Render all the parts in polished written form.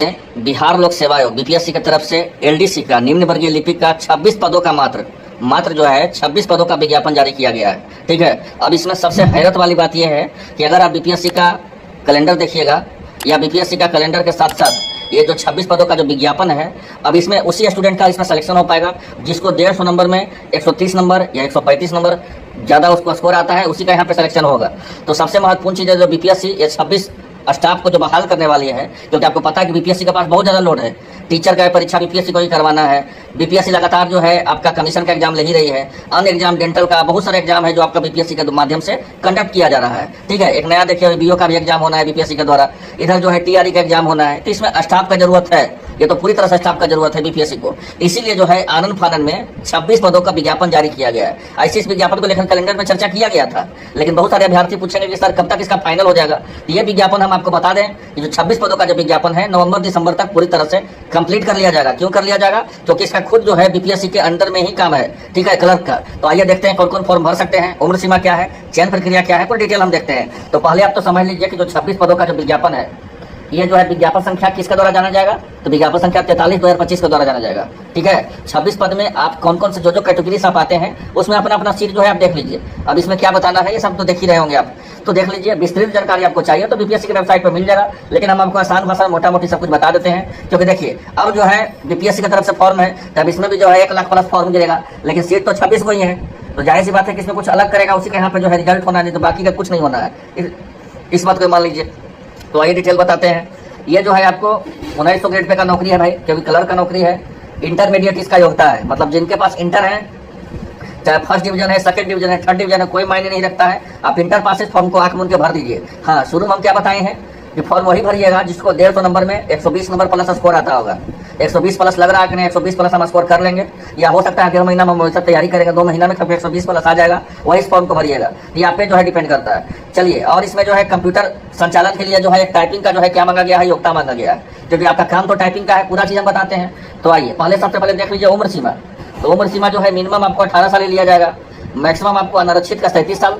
बिहार लोक सेवा आयोग बीपीएससी की तरफ से एलडीसी का निम्न वर्गीय लिपिक का 26 पदों का मात्र जो है 26 पदों का विज्ञापन जारी किया गया है। ठीक है, अब इसमें सबसे हैरत वाली बात यह है कि अगर आप बीपीएससी का कैलेंडर देखिएगा या बीपीएससी का कैलेंडर के साथ साथ ये जो 26 पदों का जो विज्ञापन है, अब इसमें उसी स्टूडेंट का इसमें सिलेक्शन हो पाएगा जिसको 150 नंबर में 130 नंबर या 135 नंबर ज़्यादा उसको स्कोर आता है, उसी का यहाँ पे सिलेक्शन होगा। तो सबसे महत्वपूर्ण चीज़ है जो बीपीएससी ये 26 स्टाफ को जो बहाल करने वाली है, क्योंकि आपको पता है कि बीपीएससी के पास बहुत ज़्यादा लोड है। टीचर का परीक्षा बीपीएससी को ही करवाना है। बीपीएससी लगातार जो है आपका कमीशन का एग्जाम ले ही रही है, अन्य एग्जाम डेंटल का बहुत सारे एग्जाम है जो आपका बीपीएससी के माध्यम से कंडक्ट किया जा रहा है। ठीक है, एक नया देखिए बीओ का भी एग्जाम होना है बीपीएससी के द्वारा, इधर जो है टीआरई का एग्जाम होना है। तो इसमें स्टाफ का जरूरत है, ये तो पूरी तरह से स्टाफ का जरूरत है बीपीएससी को। इसीलिए जो है आनंद फानन में 26 पदों का विज्ञापन जारी किया गया है। ऐसे इस विज्ञापन को लेकर कैलेंडर में चर्चा किया गया था, लेकिन बहुत सारे अभ्यर्थी पूछेंगे कि सर कब तक इसका फाइनल हो जाएगा। तो ये विज्ञापन हम आपको बता दें कि जो 26 पदों का जो विज्ञापन है नवंबर दिसंबर तक पूरी तरह से कंप्लीट कर लिया जाएगा। क्यों कर लिया जाएगा? क्योंकि इसका खुद जो है बीपीएससी के अंडर में ही काम है। ठीक है, क्लर्क का। तो आइए देखते हैं कौन कौन फॉर्म भर सकते हैं, उम्र सीमा क्या है, चयन प्रक्रिया क्या है, पूरी डिटेल हम देखते हैं। तो पहले आप तो समझ लीजिए कि जो 26 पदों का जो विज्ञापन है, ये जो है विज्ञापन संख्या किसके द्वारा जाना जाएगा? तो विज्ञापन संख्या 43/2025 के द्वारा जाना जाएगा। ठीक है, 26 पद में आप कौन कौन से जो कैटेगरी आप आते हैं उसमें अपना अपना सीट जो है आप देख लीजिए। अब इसमें क्या बताना है ये सब तो देख ही रहे होंगे आप, तो देख लीजिए। विस्तृत जानकारी आपको चाहिए तो बीपीएससी की वेबसाइट पर मिल जाएगा, लेकिन हम आपको आसान भाषा में मोटा मोटी सब कुछ बता देते हैं। क्योंकि देखिए अब जो है बीपीएससी की तरफ से फॉर्म है, तब इसमें भी जो है 1 लाख प्लस फॉर्म गिरेगा, लेकिन सीट तो 26 को ही है। तो जाहिर सी बात है कि इसमें कुछ अलग करेगा, उसी के यहाँ पे जो है रिजल्ट होना, नहीं तो बाकी का कुछ नहीं होना है। इस बात को मान लीजिए। तो आइए डिटेल बताते हैं। ये जो है आपको 1900 ग्रेड पे का नौकरी है भाई, क्योंकि क्लर्क का नौकरी है। इंटरमीडिएट इसका योग्यता है, मतलब जिनके पास इंटर है, चाहे फर्स्ट डिवीजन है, सेकंड डिवीजन है, थर्ड डिवीजन है, कोई मायने नहीं रखता है। आप इंटर पास फॉर्म को आंख मूंद के भर दीजिए। हाँ, शुरू में हम क्या बताए हैं कि फॉर्म वही भरिएगा जिसको 150 नंबर में 120 नंबर प्लस स्कोर आता होगा। 120 प्लस लग रहा है कि नहीं, 120 प्लस हम स्कोर कर लेंगे, या हो सकता है 1.5 महीना में हम वैसा तैयारी करेंगे, 2 महीना में कभी 120 प्लस आ जाएगा, वही इस फॉर्म को भरिएगा। ये आप पे जो है डिपेंड करता है। चलिए, और इसमें जो है कंप्यूटर संचालन के लिए जो है टाइपिंग का जो है क्या मांगा गया है, योग्यता मांगा गया है, क्योंकि आपका काम तो टाइपिंग का है। पूरा चीज़ हम बताते हैं। तो आइए पहले सबसे पहले देख लीजिए उम्र सीमा। तो उम्र सीमा जो है मिनिमम आपको 18 साल लिया जाएगा, मैक्सिमम आपको अनारक्षित का 37 साल,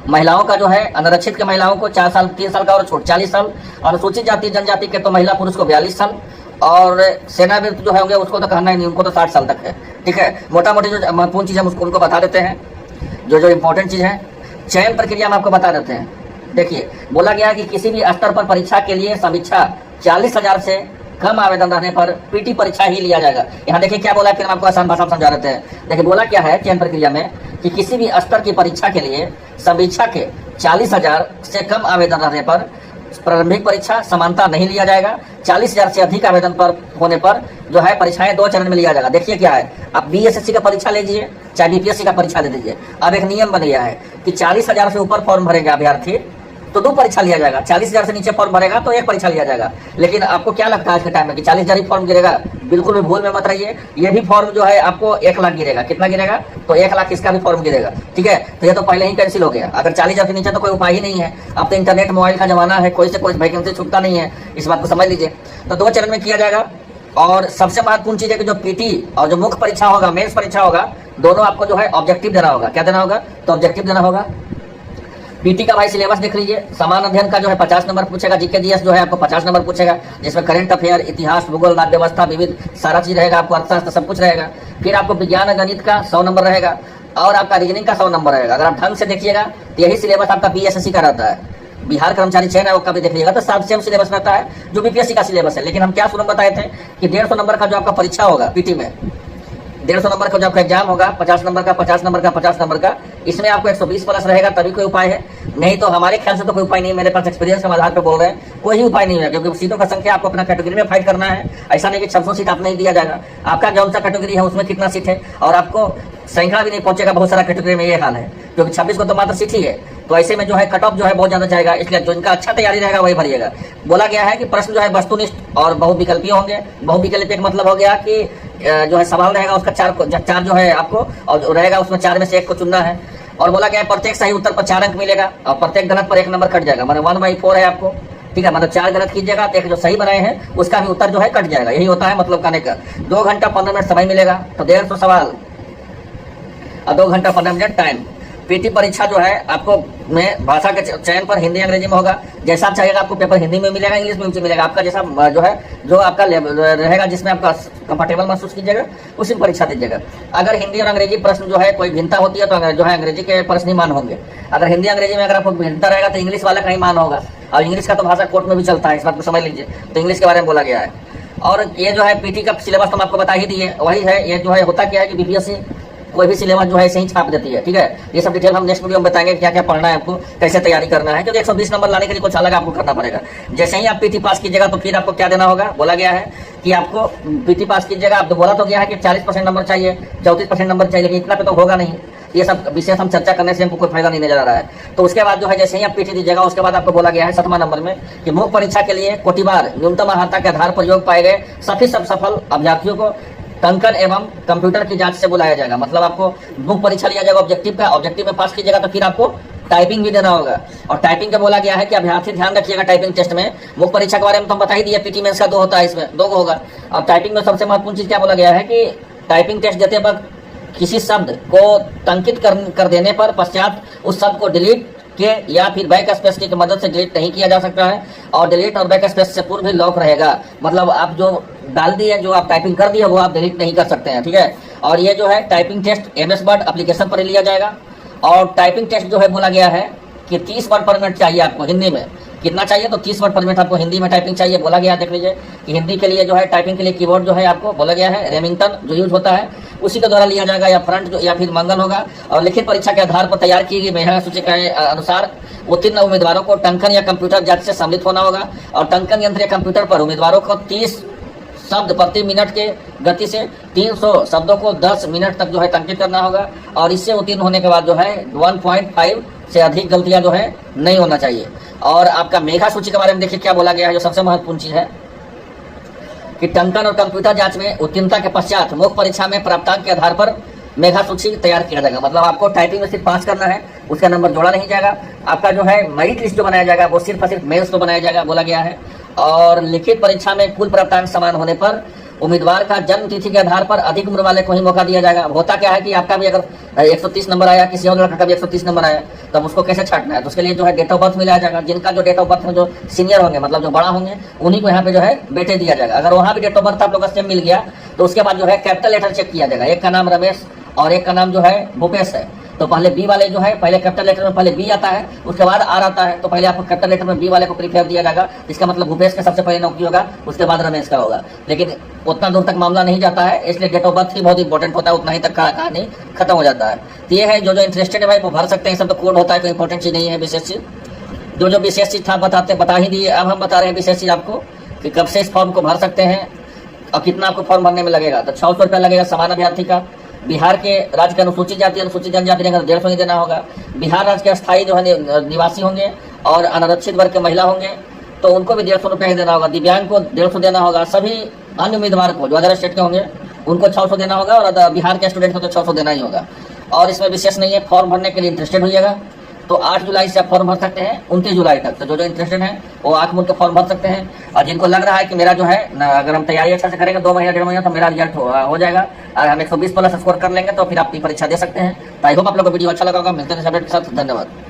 महिलाओं का जो है अनारक्षित के महिलाओं को 4 साल 3 साल का और छूट 40 साल, अनुसूचित जाति जनजाति के तो महिला पुरुष को 42 साल, और सेनावृत्त जो होंगे उसको तो कहना ही नहीं, उनको तो 60 साल तक है। ठीक है, मोटा मोटी जो महत्वपूर्ण चीज़ है उनको बता देते हैं। जो इंपॉर्टेंट चीज़ है, चयन प्रक्रिया में आपको बता देते हैं। देखिए, बोला गया है कि किसी भी स्तर पर परीक्षा के लिए समीक्षा 40,000 से कम आवेदन रहने पर पीटी परीक्षा ही लिया जाएगा। यहाँ देखिए क्या बोला है, फिर हम आपको आसान भाषा में समझा देते हैं। देखिए बोला क्या है चयन प्रक्रिया में कि किसी भी स्तर की परीक्षा के लिए समीक्षा के 40,000 से कम आवेदन रहने पर प्रारंभिक परीक्षा समानता नहीं लिया जाएगा। 40,000 से अधिक आवेदन पर होने पर जो है परीक्षाएं 2 चरण में लिया जाएगा। देखिए क्या है, आप बीएसएससी का परीक्षा लीजिए, चाहे बीपीएससी का परीक्षा दे दीजिए। अब एक नियम बन गया है कि 40,000 से ऊपर फॉर्म भरेगा अभ्यर्थी तो 2 परीक्षा लिया जाएगा, 40,000 से नीचे फॉर्म भरेगा तो 1 परीक्षा लिया जाएगा। लेकिन आपको क्या लगता है आज के टाइम में कि 40,000 ही फॉर्म गिरेगा? बिल्कुल भी भूल में मत रहिए। ये भी फॉर्म जो है आपको 1 लाख गिरेगा। कितना गिरेगा? तो 1 लाख इसका भी फॉर्म गिरेगा। ठीक है, तो ये तो पहले ही कैंसिल हो गया। अगर 40,000 के नीचे तो कोई उपाय ही नहीं है। अब तो इंटरनेट मोबाइल का जमाना है, कोई से कोई वैकेंसी छूटता नहीं है, इस बात को समझ लीजिए। तो 2 चरण में किया जाएगा। और सबसे महत्वपूर्ण चीज़ है कि जो पीटी और जो मुख्य परीक्षा होगा, मेंस परीक्षा होगा, दोनों आपको जो है ऑब्जेक्टिव देना होगा। क्या देना होगा? तो ऑब्जेक्टिव देना होगा। पीटी का भाई सिलेबस देख लीजिए। समान अध्ययन का जो है 50 नंबर पूछेगा, जीके जीएस जो है आपको 50 नंबर पूछेगा, जिसमें करंट अफेयर, इतिहास, भूगोल, राज्य व्यवस्था, विविध सारा चीज रहेगा, आपको अर्थशास्त्र सब कुछ रहेगा। फिर आपको विज्ञान गणित का 100 नंबर रहेगा, और आपका रीजनिंग का 100 नंबर रहेगा। अगर आप ढंग से देखिएगा तो यही सिलेबस आपका बीएसएससी का रहता है, बिहार कर्मचारी चयन आयोग का भी देख लीजिएगा तो सब सेम सिलेबस रहता है जो बीपीएससी का सिलेबस है। लेकिन हम क्या शुरू में बताए थे कि 150 नंबर का जो आपका परीक्षा होगा पीटी में, 150 नंबर का जो आपका एग्जाम होगा, 50 नंबर का 50 नंबर का 50 नंबर का, इसमें आपको 120 प्लस रहेगा तभी कोई उपाय है, नहीं तो हमारे ख्याल से तो कोई उपाय नहीं। मेरे पास एक्सपीरियंस के आधार पर बोल रहे हैं, कोई ही उपाय नहीं है, क्योंकि सीटों का संख्या आपको अपना कैटेगरी में फाइट करना है। ऐसा नहीं कि 600 सीट आप नहीं दिया जाएगा, आपका जौन सा कैटेगरी है उसमें कितना सीट है, और आपको संख्या भी नहीं पहुंचेगा बहुत सारा कैटेगरी में, ये हाल है। क्योंकि 26 को तो मात्र सीट ही है, तो ऐसे में जो है कट ऑफ जो है बहुत ज्यादा जाएगा। इसलिए जो इनका अच्छा तैयारी रहेगा वही भरिएगा। बोला गया है कि प्रश्न जो है वस्तुनिष्ठ और बहुविकल्पीय होंगे। बहुविकल्पीय का मतलब हो गया कि जो है सवाल रहेगा उसका 4 जो है आपको, और रहेगा उसमें 4 में से 1 को चुनना है। और बोला गया है प्रत्येक सही उत्तर पर 4 अंक मिलेगा, और प्रत्येक गलत पर 1 नंबर कट जाएगा। मतलब 1/4 है आपको। ठीक है, मतलब 4 गलत कीजिएगा तो 1 जो सही बनाए हैं उसका भी उत्तर जो है कट जाएगा। यही होता है मतलब कहने का। 2 घंटा 15 मिनट समय मिलेगा, तो 150 सवाल और 2 घंटा 15 मिनट टाइम। पीटी परीक्षा जो है आपको में भाषा के चयन पर हिंदी अंग्रेजी में होगा। जैसा आप चाहिएगा आपको पेपर हिंदी में मिलेगा, इंग्लिश में मिलेगा, आपका जैसा जो है जो आपका रहेगा जिसमें आपका कंफर्टेबल महसूस कीजिएगा उसी में परीक्षा दीजिएगा। अगर हिंदी और अंग्रेजी प्रश्न जो है कोई भिन्नता होती है तो जो है अंग्रेजी के प्रश्न ही मान होंगे। अगर हिंदी अंग्रेजी में अगर आपको भिन्नता रहेगा तो इंग्लिश वाला का ही मान होगा। और इंग्लिश का तो भाषा कोर्ट में भी चलता है, इस बात को समझ लीजिए। तो इंग्लिश के बारे में बोला गया है। और ये जो है पीटी का सिलेबस तो हम आपको बता ही दिए, वही है। ये जो है होता क्या है कि बीपीएससी कोई भी सिलेबस जो है ऐसे ही छाप देती है, ठीक है। ये सब डिटेल हम नेक्स्ट वीडियो में बताएंगे क्या क्या पढ़ना है आपको, कैसे तैयारी करना है, क्योंकि 120 नंबर लाने के लिए कुछ अलग आपको करना पड़ेगा। जैसे ही आप पीटी पास कीजिएगा तो फिर आपको क्या देना होगा, बोला गया है कि आपको पीटी पास कीजिएगा। अब तो बोला तो गया है कि 40% नंबर चाहिए, 34% नंबर चाहिए, लेकिन इतना पे तो होगा नहीं। ये सब विशेष हम चर्चा करने से हमको कोई फायदा नहीं नजर आ रहा है। तो उसके बाद जो है जैसे ही आप पीटी दीजिएगा उसके बाद आपको बोला गया है 7वां नंबर में कि मुख्य परीक्षा के लिए कोटिबार न्यूनतम अर्हता के आधार पर योग पाए गए सभी सफल अभ्यर्थियों को टंकन एवं कंप्यूटर की जांच से बुलाया जाएगा। मतलब आपको मुख्य परीक्षा लिया जाएगा ऑब्जेक्टिव का, ऑब्जेक्टिव में पास कीजिएगा तो फिर आपको टाइपिंग भी देना होगा। और टाइपिंग का बोला गया है कि अभ्यर्थी ध्यान रखिएगा टाइपिंग टेस्ट में। मुख्य परीक्षा के बारे में तो हम बता ही दिए, पीटी मेंस का 2 होता है, इसमें 2 होगा। अब टाइपिंग में सबसे महत्वपूर्ण चीज क्या बोला गया है कि टाइपिंग टेस्ट देते वक्त किसी शब्द को टंकित कर देने पर पश्चात उस शब्द को डिलीट के या फिर बैक स्पेस की मदद से डिलीट नहीं किया जा सकता है। और डिलीट और बैक स्पेस से पूर्व भी लॉक रहेगा। मतलब आप जो डाल दिए, जो आप टाइपिंग कर दिए वो आप डिलीट नहीं कर सकते हैं, ठीक है। और ये जो है typing test MS word application पर लिया जाएगा। और टाइपिंग टेस्ट जो है बोला गया है कि 30 वर्ड पर मिनट चाहिए आपको हिंदी में। कितना चाहिए तो 30 वर्ड पर मिनट आपको हिंदी में टाइपिंग चाहिए। बोला गया है, देख लीजिए कि हिंदी के लिए जो है टाइपिंग के लिए कीबोर्ड जो है आपको बोला गया है रेमिंगटन जो यूज होता है उसी के द्वारा लिया जाएगा, या फ्रंट जो या फिर मंगल होगा। और लिखित परीक्षा के आधार पर तैयार की गई मेधा सूची के अनुसार उत्तीर्ण उम्मीदवारों को टंकन या कंप्यूटर जांच से सम्मिलित होना होगा। और टंकन यंत्र या कंप्यूटर पर उम्मीदवारों को 30 शब्द प्रति मिनट के गति से 300 शब्दों को 10 मिनट तक जो है टंकित करना होगा। और इससे उत्तीर्ण होने के बाद जो है 1.5 से अधिक गलतियां जो है नहीं होना चाहिए। और आपका मेधा सूची के बारे में देखिए क्या बोला गया है, जो सबसे महत्वपूर्ण चीज है कि टंकन और कंप्यूटर जांच में उत्तीर्णता के पश्चात मुख्य परीक्षा में प्राप्तांक के आधार पर मेधा सूची तैयार किया जाएगा। मतलब आपको टाइपिंग में सिर्फ पास करना है, उसका नंबर जोड़ा नहीं जाएगा। आपका जो है मेरिट लिस्ट जो बनाया जाएगा वो सिर्फ और सिर्फ मेंस को बनाया जाएगा, बोला गया है। और लिखित परीक्षा में कुल प्राप्तांक समान होने पर उम्मीदवार का जन्म तिथि के आधार पर अधिक उम्र वाले को ही मौका दिया जाएगा। होता क्या है कि आपका भी अगर 130 नंबर आया, किसी और लड़का का भी 130 नंबर आया, तब उसको कैसे छांटना है, तो उसके लिए जो है डेट ऑफ बर्थ मिलाया जाएगा। जिनका जो डेट ऑफ बर्थ में जो सीनियर होंगे, मतलब जो बड़ा होंगे, उन्हीं को यहाँ पे जो है बेटे दिया जाएगा। अगर वहाँ भी डेट ऑफ बर्थ आप लोग से मिल गया तो उसके बाद जो है कैपिटल लेटर चेक किया जाएगा। एक का नाम रमेश और एक का नाम जो है भूपेश है, तो पहले बी वाले जो है पहले कैपिटल लेटर में पहले बी आता है, उसके बाद आर आता है। तो पहले आपको कैपिटल लेटर में बी वाले को प्रीफेयर दिया जाएगा। इसका मतलब भूपेश का सबसे पहले नौकरी होगा, उसके बाद रमेश का होगा। लेकिन उतना दूर तक मामला नहीं जाता है, इसलिए डेट ऑफ बर्थ ही बहुत इंपॉर्टेंट होता है, उतना ही तक कहानी खत्म हो जाता है। तो ये है, जो इंटरेस्टेड है भाई वो भर सकते हैं। सब तो कोड होता है, कोई इंपॉर्टेंट चीज नहीं है। विशेष चीज जो विशेष चीज था बता ही दिए। अब हम बता रहे हैं विशेष चीज आपको कि कब से इस फॉर्म को भर सकते हैं और कितना आपको फॉर्म भरने में लगेगा। तो 600 रुपया लगेगा समान अभ्यर्थी का। बिहार के राज्य के अनुसूचित जाति अनुसूचित जनजाति रहेगा तो 150 ही देना होगा। बिहार राज्य के स्थायी जो है निवासी होंगे और अनारक्षित वर्ग के महिला होंगे तो उनको भी 150 रुपया ही देना होगा। दिव्यांग को 150 देना होगा। सभी अन्य उम्मीदवार को जो अदर स्टेट के होंगे उनको 600 देना होगा और बिहार के स्टूडेंट को तो 600 देना ही होगा। और इसमें विशेष नहीं है, फॉर्म भरने के लिए इंटरेस्टेड होइएगा तो 8 जुलाई से आप फॉर्म भर सकते हैं 29 जुलाई तक। तो जो इंटरेस्टेड है वो आंख मूंद के फॉर्म भर सकते हैं। और जिनको लग रहा है कि मेरा जो है अगर हम तैयारी अच्छा से करेंगे 2 महीना 1.5 महीना तो मेरा रिजल्ट हो जाएगा और हम 120 प्लस स्कोर कर लेंगे तो फिर आप परीक्षा दे सकते हैं। तो आई होप आप लोगों को वीडियो अच्छा लगा होगा। मिलते हैं अपडेट के साथ। धन्यवाद।